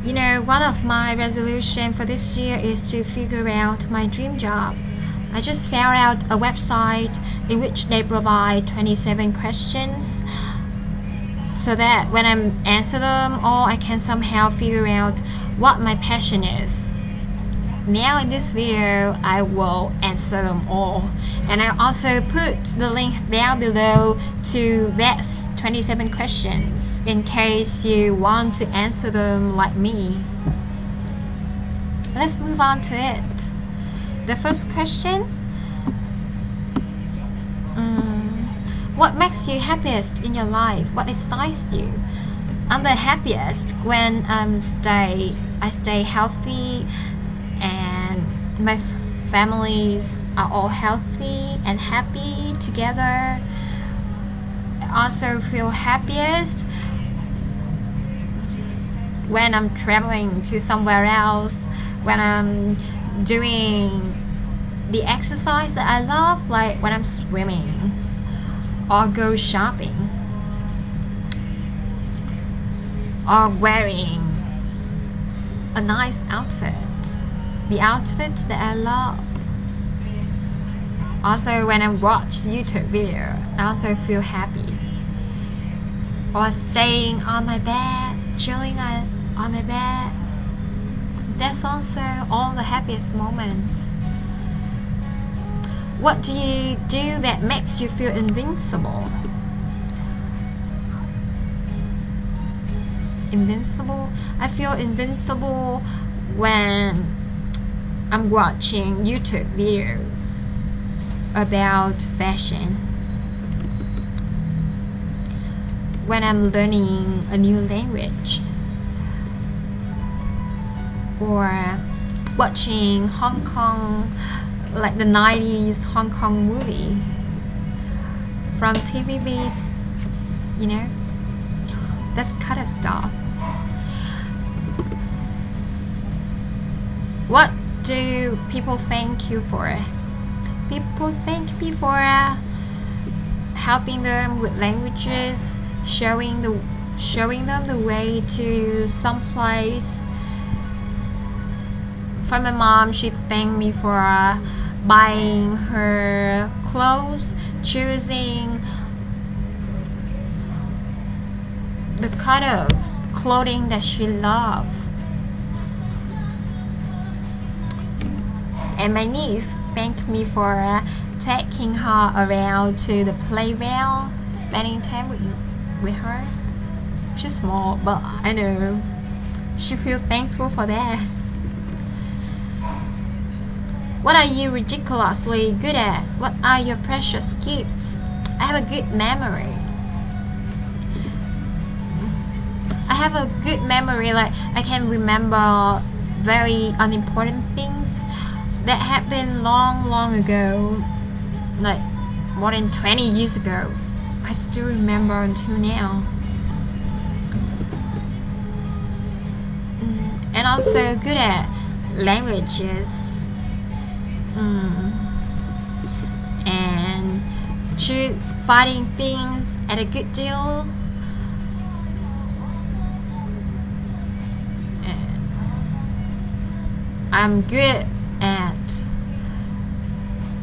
You know, one of my resolution for this year is to figure out my dream job. I just found out a website in which they provide 27 questions so that when I answer them all, I can somehow figure out what my passion is. Now in this video, I will answer them all. And I also put the link down below to that 27 questions in case you want to answer them like me. Let's move on to it. The first question. What makes you happiest in your life? What excites you? I'm the happiest when I stay healthy and my families are all healthy and happy together. I also feel happiest when I'm traveling to somewhere else, when I'm doing the exercise that I love, like when I'm swimming or go shopping or wearing a nice outfit, the outfit that I love. Also when I watch YouTube video, I also feel happy. Or staying on my bed, chilling on my bed. That's also all the happiest moments. What do you do that makes you feel invincible? Invincible? I feel invincible when I'm watching YouTube videos about fashion. When I'm learning a new language. Or watching Hong Kong, like the 90s Hong Kong movie from TVBs, you know, that's kind of stuff. What do people thank you for? People thank me for helping them with languages, showing them the way to some place. For my mom, she thanked me for buying her clothes, choosing the kind of clothing that she loves. And my niece thanked me for taking her around to the playground, spending time with her. She's small, but I know she feels thankful for that. What are you ridiculously good at? What are your precious gifts? I have a good memory. I have a good memory, like I can remember very unimportant things that happened long ago, like more than 20 years ago. I still remember until now. And also good at languages. And finding things at a good deal. And I'm good at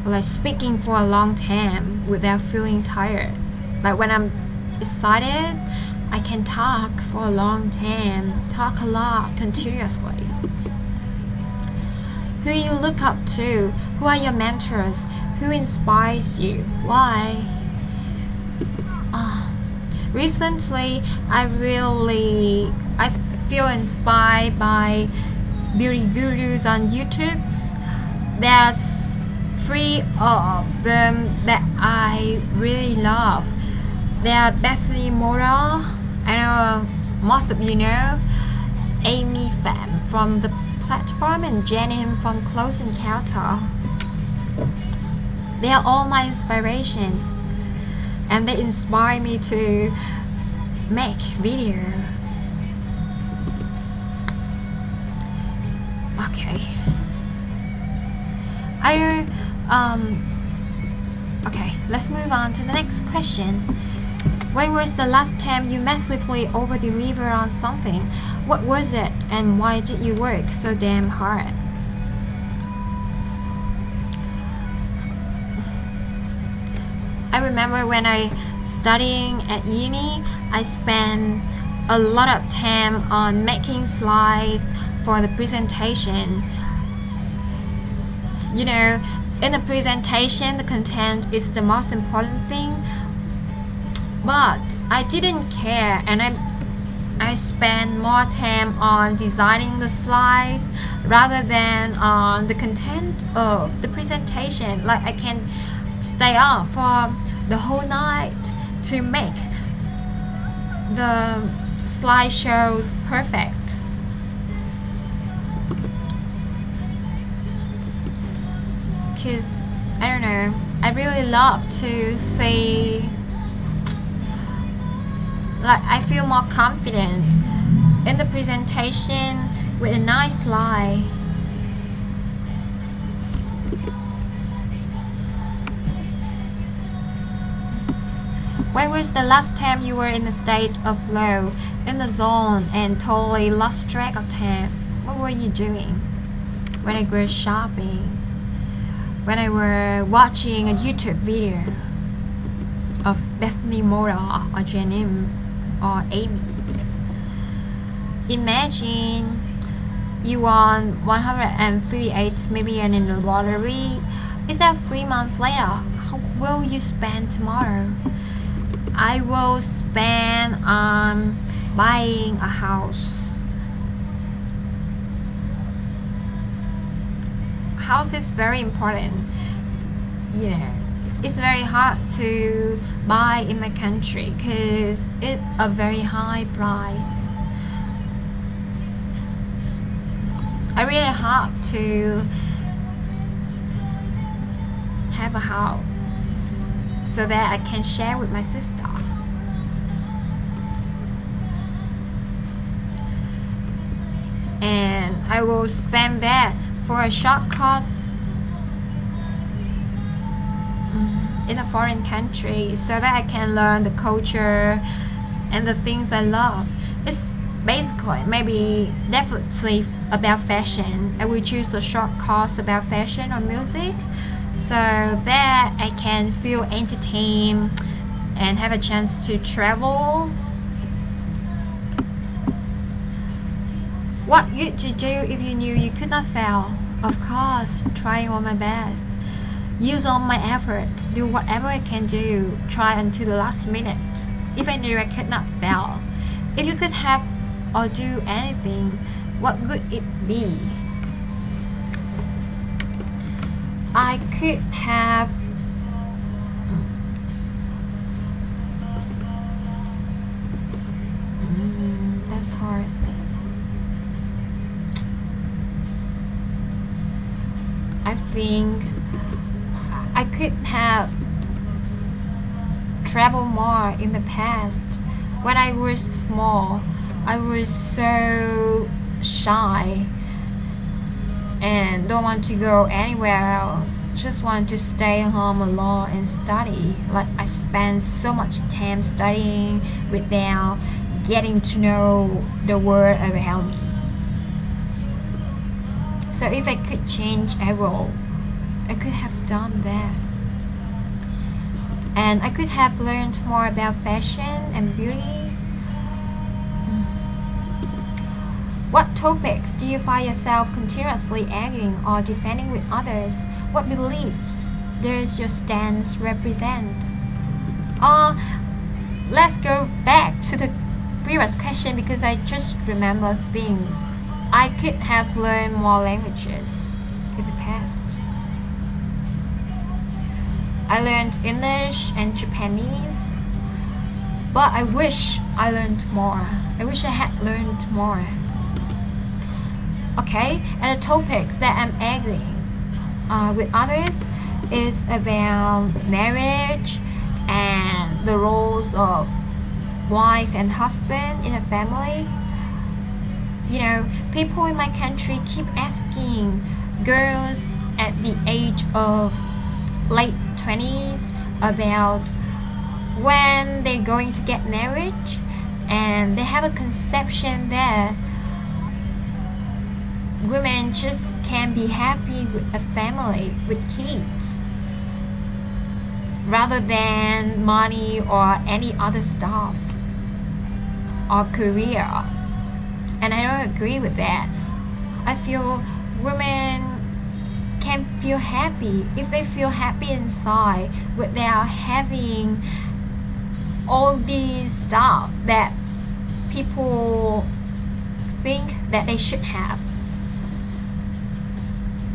like speaking for a long time without feeling tired. Like when I'm excited, I can talk for a long time, talk a lot continuously. Who you look up to? Who are your mentors? Who inspires you? Why? Recently, I feel inspired by beauty gurus on YouTube. There's 3 of them that I really love. They are Bethany Mora, I know most of you know, Amy Pham from the platform, and Jenny from Close Encounter. They are all my inspiration, and they inspire me to make video. Okay. Okay, let's move on to the next question. When was the last time you massively over-delivered on something? What was it, and why did you work so damn hard? I remember when I studying at uni, I spent a lot of time on making slides for the presentation. You know, in the presentation, the content is the most important thing, but I didn't care, and I spent more time on designing the slides rather than on the content of the presentation. Like, I can stay up for the whole night to make the slideshows perfect. Because, I don't know, I really love to see, like, I feel more confident in the presentation with a nice slide. When was the last time you were in a state of flow, in the zone, and totally lost track of time? What were you doing? When I was shopping, when I were watching a YouTube video of Bethany Mora or Janim or Amy. Imagine you won 158 million in the lottery. Is that 3 months later? How will you spend tomorrow? I will spend on buying a house. House is very important. You know, it's very hard to buy in my country because it's a very high price. I really hope to have a house so that I can share with my sister. And I will spend that for a short course in a foreign country so that I can learn the culture and the things I love. It's basically maybe definitely about fashion. I will choose a short course about fashion or music so that I can feel entertained and have a chance to travel. What would you do if you knew you could not fail? Of course, trying all my best. Use all my effort, do whatever I can do, try until the last minute. If I knew I could not fail. If you could have or do anything, what would it be? I could have that's hard. I think I could have traveled more in the past. When I was small, I was so shy and don't want to go anywhere else. Just want to stay home alone and study. Like, I spent so much time studying without getting to know the world around me. So if I could change, I will. I could have done that. And I could have learned more about fashion and beauty. What topics do you find yourself continuously arguing or defending with others? What beliefs does your stance represent? Let's go back to the previous question because I just remember things. I could have learned more languages in the past. I learned English and Japanese, but I wish I learned more. I wish I had learned more. Okay, and the topics that I'm arguing with others is about marriage and the roles of wife and husband in a family. You know, people in my country keep asking girls at the age of late 20s about when they're going to get married, and they have a conception that women just can be happy with a family, with kids, rather than money or any other stuff or career. And I don't agree with that. I feel women can feel happy if they feel happy inside without having all these stuff that people think that they should have.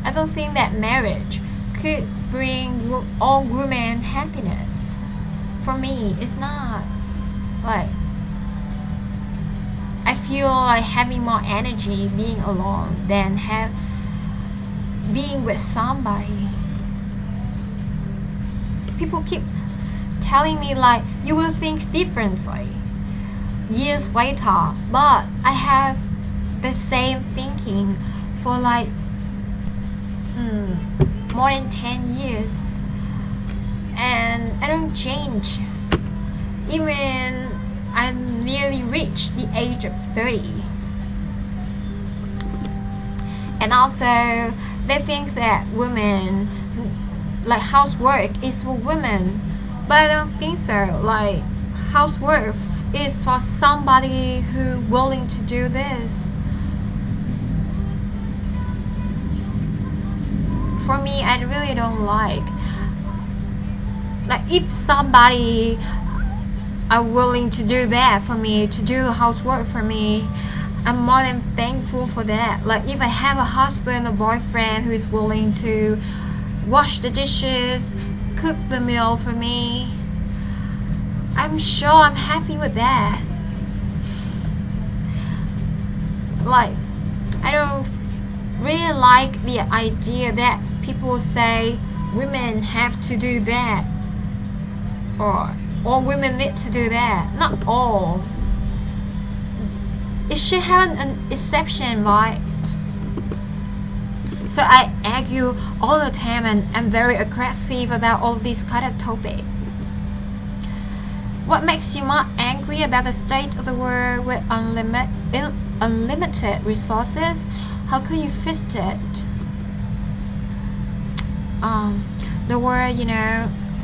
I don't think that marriage could bring all women happiness. For me, it's not. Like, I feel like having more energy being alone than being with somebody. People keep telling me like, you will think differently years later, but I have the same thinking for like more than 10 years, and I don't change. Even I'm nearly reached the age of 30. And also they think that women, like housework is for women, but I don't think so. Like, housework is for somebody who willing to do this. For me, I really don't like if somebody are willing to do that for me, to do housework for me, I'm more than thankful for that. Like, if I have a husband or boyfriend who is willing to wash the dishes, cook the meal for me, I'm sure I'm happy with that. Like, I don't really like the idea that people say women have to do that, or all women need to do that. Not all. It should have an exception, right? So I argue all the time, and I'm very aggressive about all these kind of topics. What makes you more angry about the state of the world with unlimited resources? How could you fix it? The world,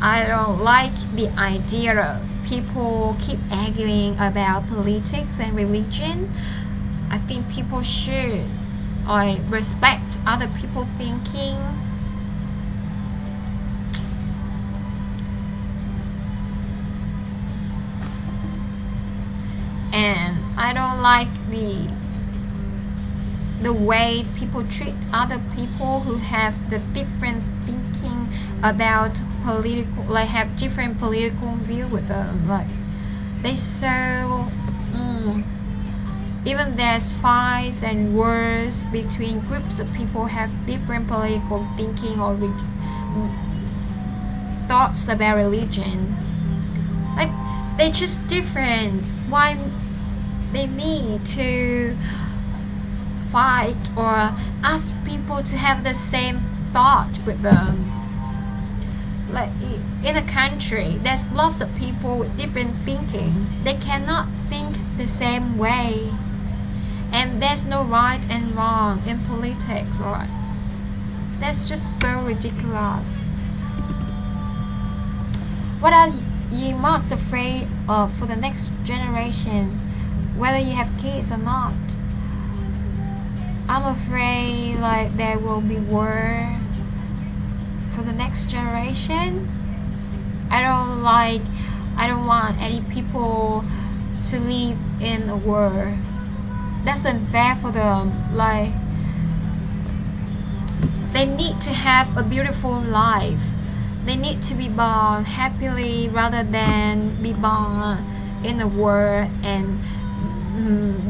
I don't like the idea of people keep arguing about politics and religion. I think people should respect other people's thinking. And I don't like the way people treat other people who have the different thinking about political, have different political view with them. Like, they so even there's fights and wars between groups of people have different political thinking or thoughts about religion. Like, they're just different. Why they need to fight or ask people to have the same thought with them? Like, in a country, there's lots of people with different thinking. They cannot think the same way, and there's no right and wrong in politics. Right? That's just so ridiculous. What are you most afraid of for the next generation, whether you have kids or not? I'm afraid there will be war for the next generation. I don't want any people to live in a war. That's unfair for them. They need to have a beautiful life. They need to be born happily rather than be born in a war and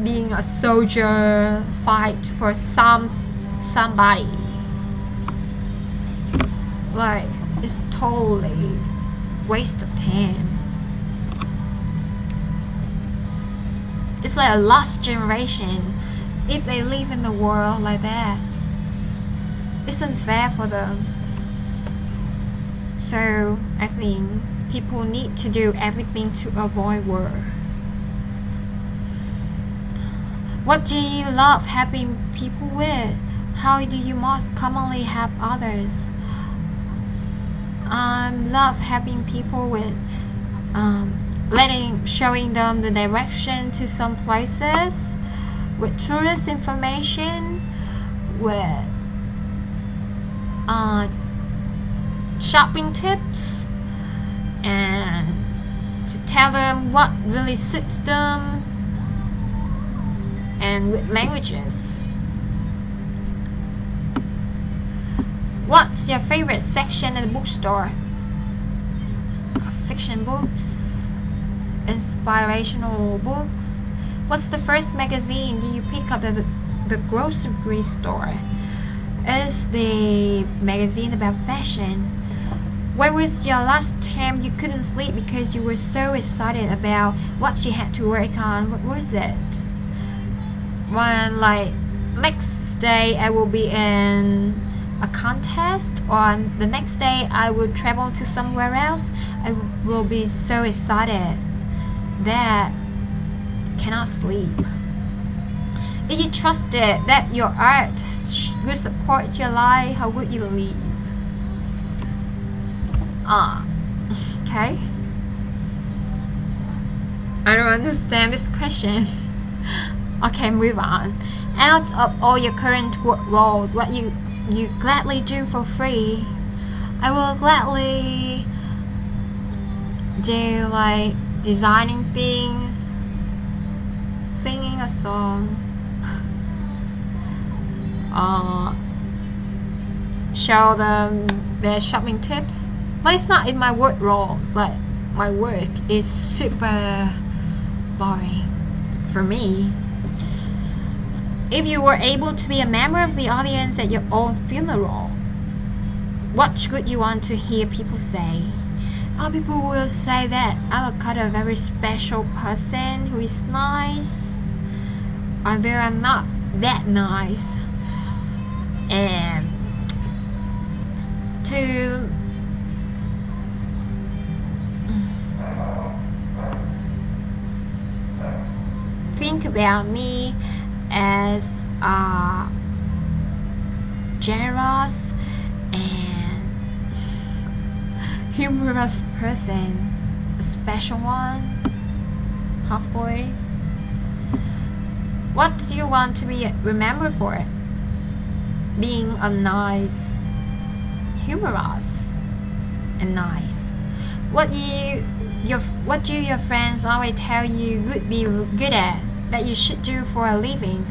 being a soldier, fight for somebody. It's totally waste of time. It's like a lost generation if they live in the world like that. It's unfair for them. So I think people need to do everything to avoid war. What do you love helping people with? How do you most commonly help others? I love helping people with showing them the direction to some places, with tourist information, with shopping tips, and to tell them what really suits them, and with languages. What's your favorite section at the bookstore? Fiction books, inspirational books. What's the first magazine you pick up at the grocery store? Is the magazine about fashion? When was your last time you couldn't sleep because you were so excited about what you had to work on? What was it? When next day I will be in a contest, or the next day I will travel to somewhere else, I will be so excited that I cannot sleep. If you trusted that your art would support your life, how would you live? Okay. I don't understand this question. Okay, move on. Out of all your current work roles, what you gladly do for free? I will gladly do designing things, singing a song, show them their shopping tips. But it's not in my work roles. My work is super boring for me. If you were able to be a member of the audience at your own funeral, what would you want to hear people say? People will say that I'm a kind of very special person who is nice, although I'm not that nice. And to think about me as a generous and humorous person, a special one, hopefully. What do you want to be remembered for? Being a nice, humorous, and nice. What do your friends always tell you would be good at, that you should do for a living?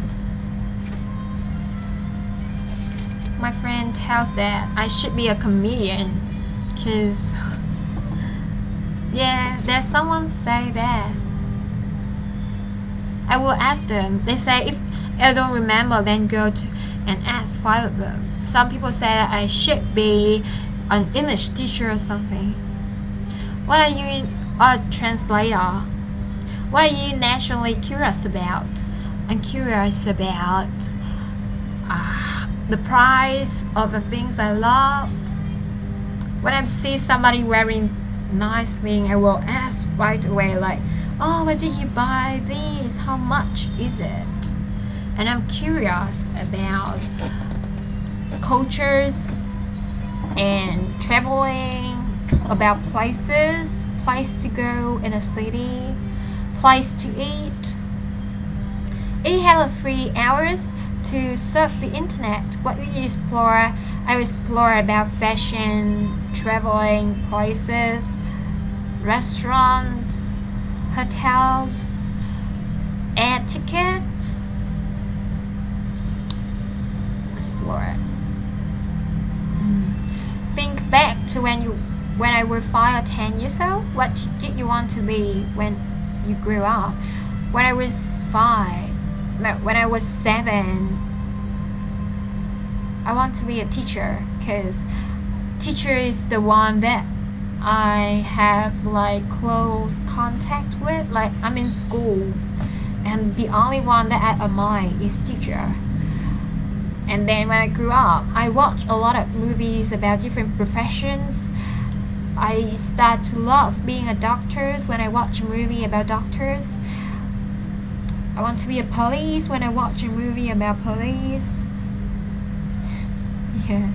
My friend tells that I should be a comedian, cause there's someone say that. I will ask them. They say if I don't remember, then go to and ask 5 of them. Some people say that I should be an English teacher or something. What are you a translator? What are you naturally curious about? I'm curious about the price of the things I love. When I see somebody wearing nice thing, I will ask right away where did you buy these? How much is it? And I'm curious about cultures and traveling, about places, place to go in a city, place to eat. If you have 3 hours to surf the internet, what will you explore? I will explore about fashion, traveling, places, restaurants, hotels, air tickets. Explore. Think back to when I was 5 or 10 years old. What did you want to be when you grew up? When I was 5, when I was 7, I want to be a teacher, because teacher is the one that I have close contact with. I'm in school, and the only one that I admire is teacher. And then when I grew up, I watched a lot of movies about different professions, I start to love being a doctor when I watch a movie about doctors. I want to be a police when I watch a movie about police. Yeah.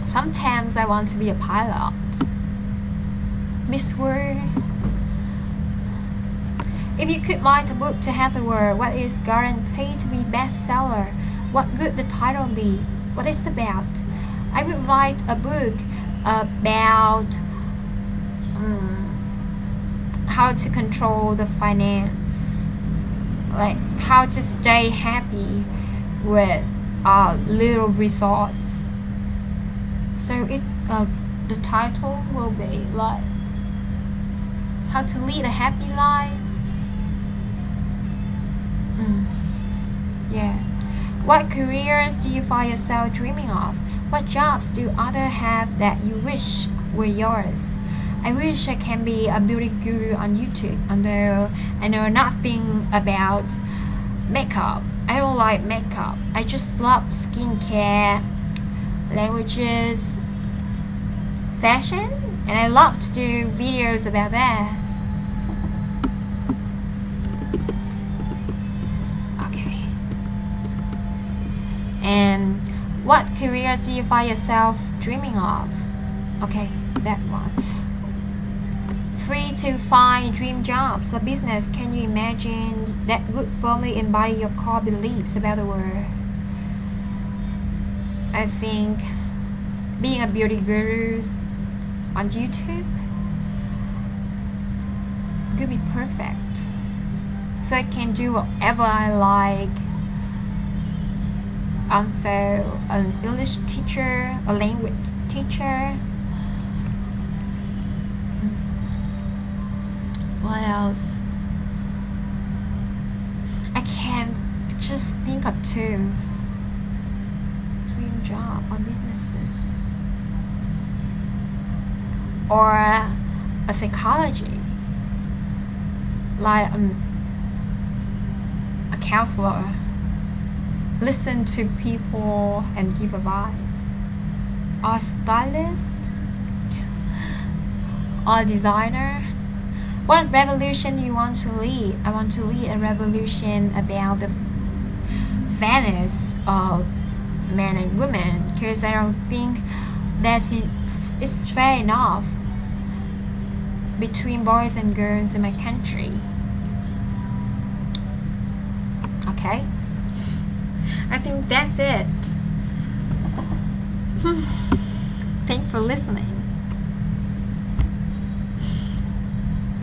Sometimes I want to be a pilot. Miss World. If you could write a book to help the world, what is guaranteed to be bestseller? What would the title be? What is it about? I would write a book about how to control the finance, like how to stay happy with little resource. So the title will be like how to lead a happy life. Yeah. What careers do you find yourself dreaming of? What jobs do others have that you wish were yours? I wish I can be a beauty guru on YouTube, although I know nothing about makeup. I don't like makeup. I just love skincare, languages, fashion, and I love to do videos about that. Okay. And what careers do you find yourself dreaming of? Okay, that one. 3 to 5 dream jobs or business can you imagine that would firmly embody your core beliefs about the world? I think being a beauty guru on YouTube could be perfect. So I can do whatever I like. Also, an English teacher, a language teacher. What else? I can just think of 2 dream job or businesses, or a psychology, like a counselor, listen to people and give advice, or stylist, or designer. What revolution do you want to lead? I want to lead a revolution about the fairness of men and women, because I don't think it's fair enough between boys and girls in my country. Okay, I think that's it. Thanks for listening.